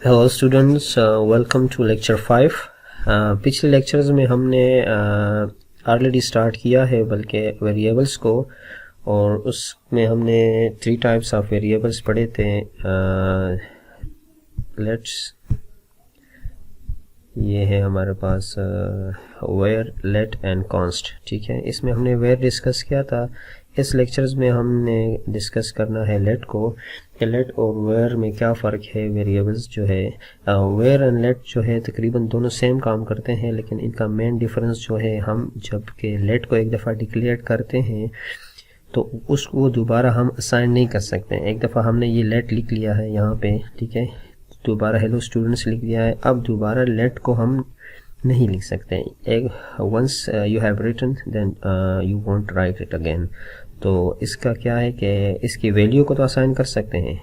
Hello students, welcome to lecture 5। पिछले lectures में हमने ऑलरेडी स्टार्ट किया है बल्कि वेरिएबल्स को, और उसमें हमने 3 टाइप्स ऑफ वेरिएबल्स पढ़े थे। लेट्स ये है हमारे पास वेयर, लेट एंड कॉन्स्ट। ठीक है, इसमें हमने वेयर डिस्कस किया था। इस लेक्चर्स में हमने डिस्कस करना है लेट को, कि लेट और वेयर में क्या फ़र्क है। वेरिएबल्स जो है वेयर एंड लेट जो है तकरीबन दोनों सेम काम करते हैं, लेकिन इनका मेन डिफरेंस जो है, हम जब के लेट को एक दफ़ा डिक्लेयर करते हैं तो उसको दोबारा हम असाइन नहीं कर सकते। एक दफ़ा हमने ये लेट लिख लिया है यहाँ पे, ठीक है, दोबारा हेलो स्टूडेंट्स लिख दिया है, अब दोबारा लेट को हम नहीं लिख सकते। एक once you have written then you won't write it again. तो इसका क्या है कि इसकी वैल्यू को तो असाइन कर सकते हैं,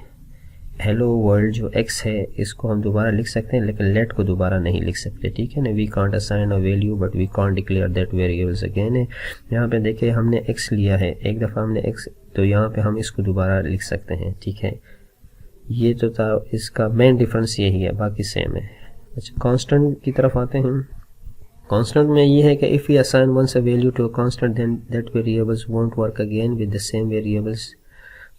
हेलो वर्ल्ड जो एक्स है इसको हम दोबारा लिख सकते हैं, लेकिन लेट को दोबारा नहीं लिख सकते। ठीक है ना, we can't assign a value but we can't declare that variables again है। यहाँ पे देखिए हमने एक्स लिया है, एक दफ़ा हमने एक्स, तो यहाँ पे हम इसको दोबारा लिख सकते हैं। ठीक है, ये तो था, इसका मेन डिफरेंस यही है, बाकी सेम है। अच्छा, कांस्टेंट की तरफ आते हैं। कांस्टेंट में ये है कि if we assign once a value to a constant then that variables won't work again with the same variables.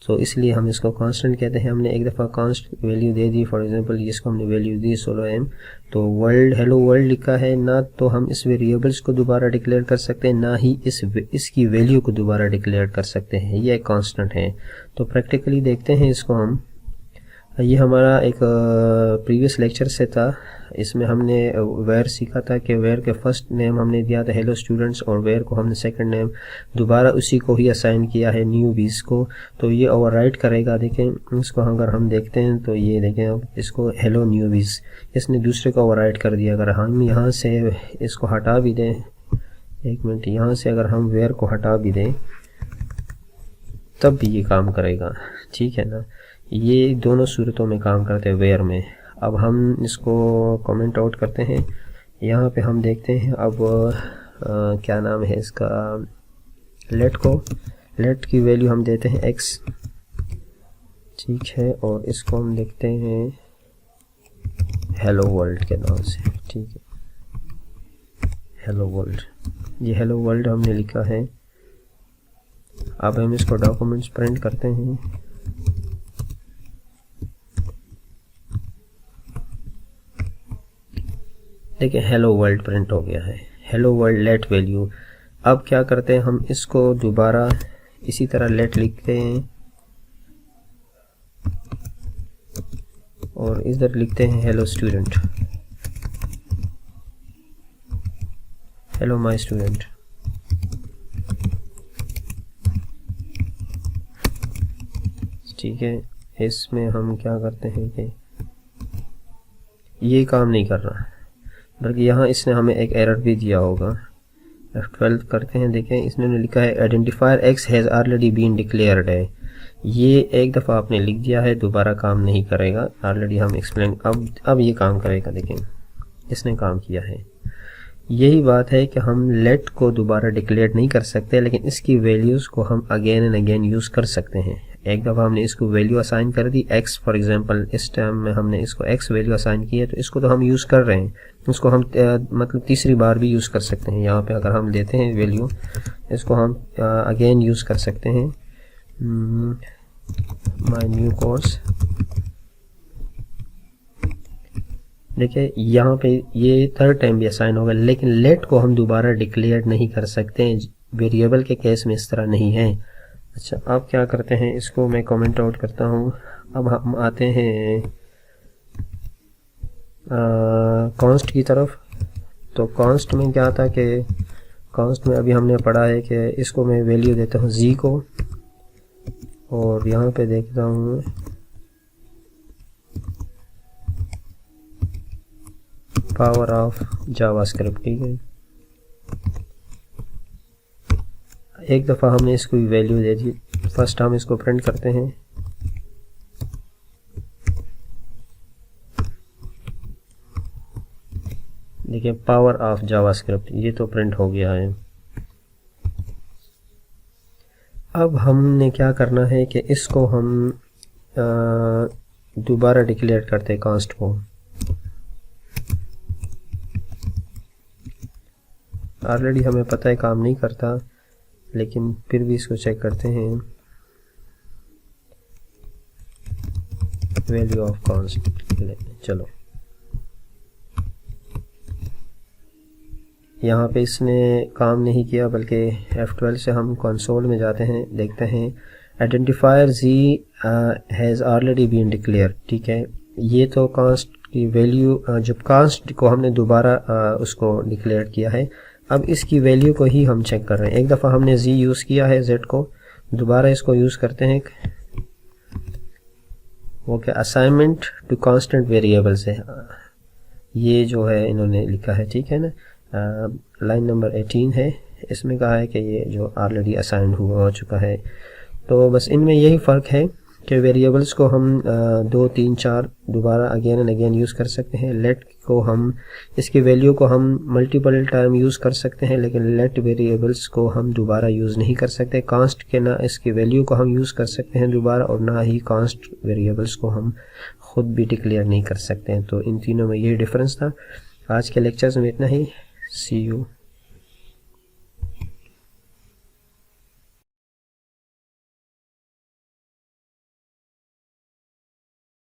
तो इसलिए हम इसको कांस्टेंट कहते हैं। हमने एक दफ़ा constant value they the, for example जिसको हमने वैल्यू दी 16m, तो वर्ल्ड, हेलो वर्ल्ड लिखा है ना, तो हम इस वेरिएबल्स को दोबारा डिक्लेयर कर सकते हैं, ना ही इसकी वैल्यू को दोबारा डिक्लेयर कर सकते हैं। ये एक कांस्टेंट है। तो प्रैक्टिकली देखते हैं इसको हम। ये हमारा एक प्रीवियस लेक्चर से था, इसमें हमने वेयर सीखा था कि वेयर के फर्स्ट नेम हमने दिया था हेलो स्टूडेंट्स, और वेयर को हमने सेकंड नेम दोबारा उसी को ही असाइन किया है, न्यू बीस को। तो ये ओवरराइट करेगा। देखें इसको अगर हम देखते हैं तो ये देखें, अब इसको हेलो न्यू बीस, इसने दूसरे को ओवरराइट कर दिया। अगर हम यहाँ से इसको हटा भी दें, एक मिनट, यहाँ से अगर हम वेयर को हटा भी दें तब भी ये काम करेगा। ठीक है ना, ये दोनों सूरतों में काम करते हैं वेयर में। अब हम इसको कमेंट आउट करते हैं। यहाँ पे हम देखते हैं अब क्या नाम है इसका, लेट को, लेट की वैल्यू हम देते हैं x। ठीक है, और इसको हम देखते हैं हेलो वर्ल्ड के नाम से। ठीक है, हेलो वर्ल्ड, ये हेलो वर्ल्ड हमने लिखा है। अब हम इसको डॉक्यूमेंट्स प्रिंट करते हैं। देखिए हेलो वर्ल्ड प्रिंट हो गया है, हेलो वर्ल्ड लेट वैल्यू। अब क्या करते हैं, हम इसको दोबारा इसी तरह लेट लिखते हैं और इधर लिखते हैं hello student, hello my student. ठीक है, इसमें हम क्या करते हैं कि ये काम नहीं कर रहा, बल्कि यहाँ इसने हमें एक एरर भी दिया होगा। F12 करते हैं। देखें इसने लिखा है identifier X has already been declared है। ये एक दफ़ा आपने लिख दिया है, दोबारा काम नहीं करेगा। ऑलरेडी हम एक्सप्लेन, अब ये काम करेगा। देखें इसने काम किया है। यही बात है कि हम लेट को दोबारा डिक्लेयर नहीं कर सकते, लेकिन इसकी वैल्यूज़ को हम अगेन एंड अगेन यूज़ कर सकते हैं। एक दफ़ा हमने इसको वैल्यू असाइन कर दी x, फॉर एग्जांपल इस टाइम में हमने इसको x वैल्यू असाइन की है, तो इसको तो हम यूज़ कर रहे हैं, उसको हम मतलब तीसरी बार भी यूज़ कर सकते हैं। यहाँ पे अगर हम देते हैं वैल्यू, इसको हम अगेन यूज़ कर सकते हैं। माय न्यू कोर्स, देखिए यहाँ पे ये थर्ड टाइम भी असाइन होगा, लेकिन लेट को हम दोबारा डिक्लेयर नहीं कर सकते। वेरिएबल के केस में इस तरह नहीं है। अच्छा, अब क्या करते हैं, इसको मैं कमेंट आउट करता हूँ। अब हम आते हैं कॉन्स्ट की तरफ। तो कॉन्स्ट में क्या था कि कॉन्स्ट में अभी हमने पढ़ा है कि इसको मैं वैल्यू देता हूँ z को, और यहाँ पे देखता हूँ पावर ऑफ जावास्क्रिप्ट। ठीक है, एक दफ़ा हमने इसको वैल्यू दे दी। फर्स्ट हम इसको प्रिंट करते हैं। देखिए पावर ऑफ जावास्क्रिप्ट, ये तो प्रिंट हो गया है। अब हमने क्या करना है कि इसको हम दोबारा डिक्लेयर करते हैं कांस्ट को। ऑलरेडी हमें पता है काम नहीं करता, लेकिन फिर भी इसको चेक करते हैं। वैल्यू ऑफ कॉन्स्ट, चलो यहाँ पे इसने काम नहीं किया, बल्कि F12 से हम कंसोल में जाते हैं, देखते हैं identifier G has already been declared. ठीक है, ये तो कांस्ट की वैल्यू, जब कांस्ट को हमने दोबारा उसको डिक्लेयर किया है, अब इसकी वैल्यू को ही हम चेक कर रहे हैं। एक दफ़ा हमने जी यूज़ किया है z को, दोबारा इसको यूज़ करते हैं। वो क्या, असाइनमेंट टू कांस्टेंट वेरिएबल्स है, ये जो है इन्होंने लिखा है। ठीक है ना, लाइन नंबर 18 है, इसमें कहा है कि ये जो ऑलरेडी असाइन हो चुका है। तो बस इनमें यही फ़र्क है कि वेरिएबल्स को हम 2, 3, 4 दोबारा अगेन एंड अगेन यूज़ कर सकते हैं। लेट को हम, इसकी वैल्यू को हम मल्टीपल टाइम यूज़ कर सकते हैं, लेकिन लेट वेरिएबल्स को हम दोबारा यूज़ नहीं कर सकते। कांस्ट के ना इसकी वैल्यू को हम यूज़ कर सकते हैं दोबारा, और ना ही कांस्ट वेरिएबल्स को हम ख़ुद भी डिक्लेयर नहीं कर सकते हैं। तो इन तीनों में यही डिफरेंस था। आज के लेक्चर्स में इतना ही। सी यू।